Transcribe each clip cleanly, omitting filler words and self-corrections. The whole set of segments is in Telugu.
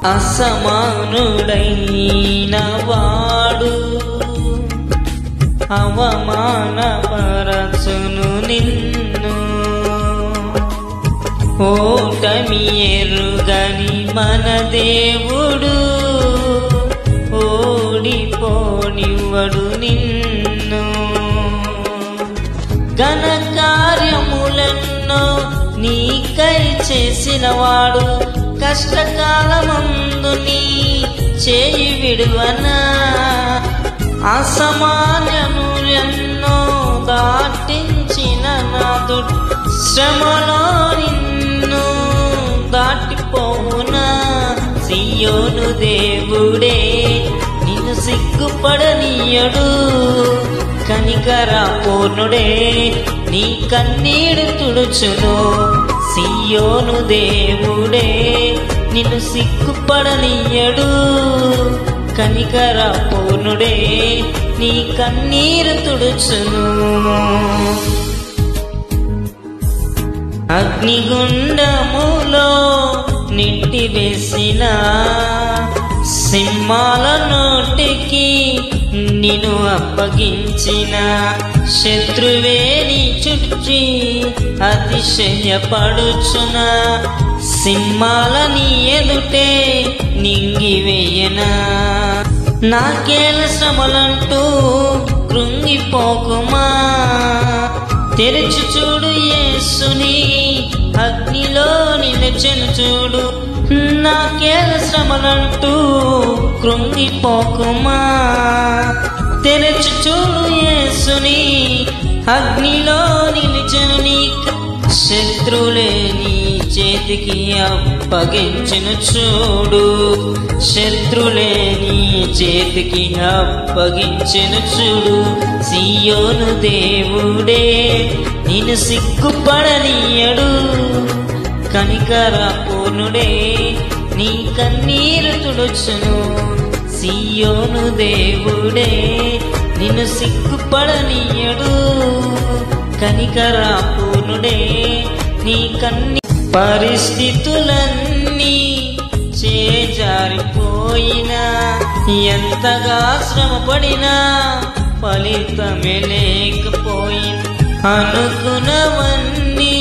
అసమానుడైన వాడు అవమానపరచును నిన్ను. ఓటమి ఎరుగని మన దేవుడు ఓడిపోనివ్వడు నిన్ను. ఘన కార్యములెన్నో నీకై చేసినవాడు కష్టకాలమందు నీ చేయి విడువనా. అసమాన్యములెన్నో దాటించిన నాదుడు శ్రమలో నిన్ను దాటిపోవునా. సియోను దేవుడే నిన్ను సిగ్గుపడనీయడు, కనికరపూర్ణుడే నీ కన్నీడు తుడుచును. సియోను దేవుడే నిన్ను సిగ్గుపడనీయడు, కనికరపూర్ణుడే నీ కన్నీరు తుడుచును. అగ్నిగుండములో నెట్టివేసిన సింహాల నోటికి నిన్ను అప్పగించిన శత్రువే నీ చుట్టి అతిశయపడుచున. సింహాల నీ ఎదుటే నింగివేయనా. నాకేల శ్రమలంటూ కృంగిపోకుమా. తెరిచి చూడు యేసుని అగ్నిలో నిలిచెను చూడు. నాకేల శ్రమలంటూ కృంగిపోకుమా. తెరిచి చూడు యేసుని అగ్నిలో నిలిచెను. నీ శత్రులే నీ చేతికి అప్పగించెను చూడు. శత్రులే నీ చేతికి అప్పగించెను చూడు. సియోను దేవుడే నిన్ను సిగ్గుపడనీయడు, కనికరపూర్ణుడే నీ కన్నీరు తుడుచును. సియోను దేవుడే నిన్ను సిగ్గుపడనీయడు, కనికరపూర్ణుడే నీ కన్నీ. పరిస్థితులన్నీ చేజారిపోయినా ఎంతగా శ్రమపడినా ఫలితమే లేకపోయింది. అనుకున్నవన్నీ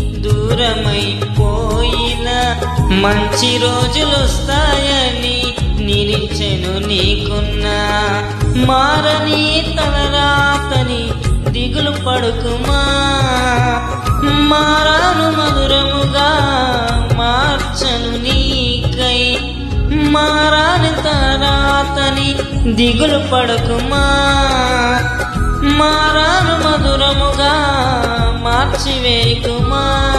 దూరమైపోయినా మంచి రోజులు వస్తాయని నిరీక్షను నీకున్నా. మారని తలరాతని దిగులు పడుకుమా. మారాను మధురముగా మార్చను నీకై. మారాని తలరాతని దిగులు పడుకుమా. మారాను మధురముగా మార్చివేకుమా.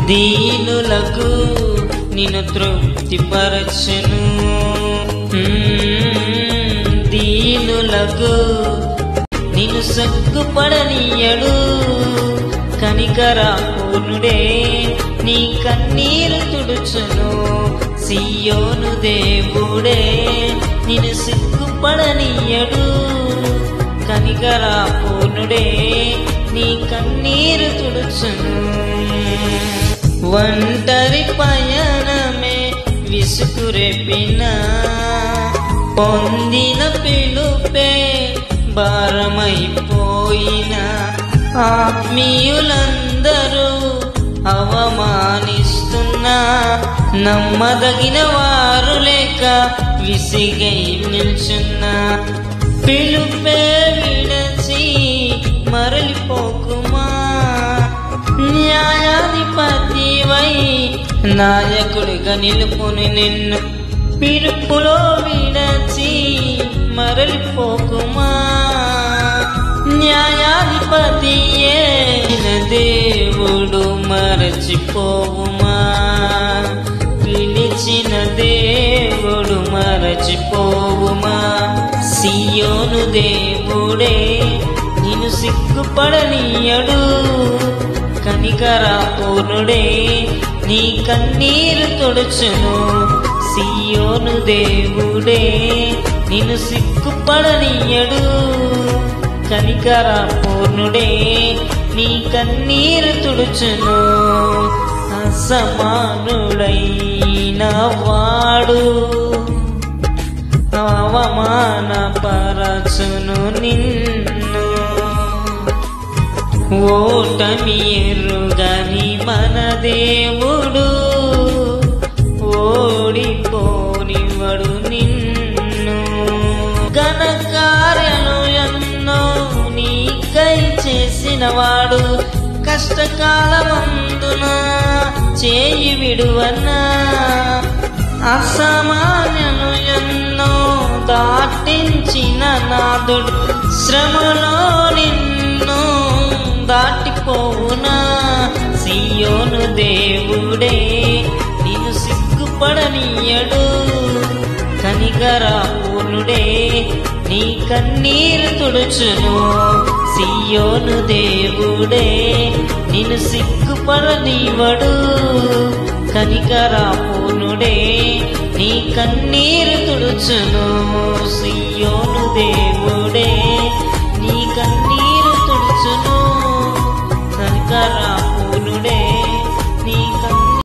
దీనులకు నిన్ను తృప్తిపరచును. దీనులకు నిన్ను సిగ్గుపడనీయడు, కనికరపూర్ణుడే నీ కన్నీరు తుడుచును. సియోను దేవుడే నిన్ను సిగ్గుపడనీయడు, కనికరపూర్ణుడే నీ కన్నీరు తుడుచును. ఒంటరి పయనమే విసుగురేపిన పొందిన పిలుపే భారమైపోయిన ఆత్మీయులందరూ అవమానిస్తున్నా. నమ్మదగిన వారు లేక విసిగై నిల్చున్నా. పిలుపే విడచి మరలిపోకుమా. న్యాయాధిపతివై నాయకుడిగా నిలుపుని నిన్ను. పిలుపులో విడచి మరలిపోకుమా. న్యాయాధిపతియే దేవుడు మరచిపోవుమా. పిలిచిన దేవుడు మరచిపోవుమా. సియోను దేవుడే నిన్ను సిగ్గుపడనీయడు, కనికరపూర్ణుడే నీ కన్నీరు తుడుచును. సియోను దేవుడే నిన్ను సిగ్గుపడనీయడు, కనికరపూర్ణుడే నీ కన్నీరు తుడుచును. సమానుడైన వాడు అవమానపరచును నిన్ను. ఓటమి ఎరుగని మన దేవుడు ఓడిపోనివడు నిన్ను. ఘన కార్యాలు ఎన్నో నీకై చేసినవాడు కష్టకాలమందున చేయి విడువన్నా. అసామాన్యను ఎన్నో దాటించిన నాదుడు శ్రమలో నిన్ను దాటిపోవునా. సియోను దేవుడే నిన్ను సిగ్గుపడనీయడు. కనికరపూర్ణుడే నీ కన్నీరు తుడుచును. సియోను దేవుడే నిన్ను సిగ్గుపడనీవడు. కనికరపూర్ణుడే నీ కన్నీరు తుడుచును. సియోను దేవుడే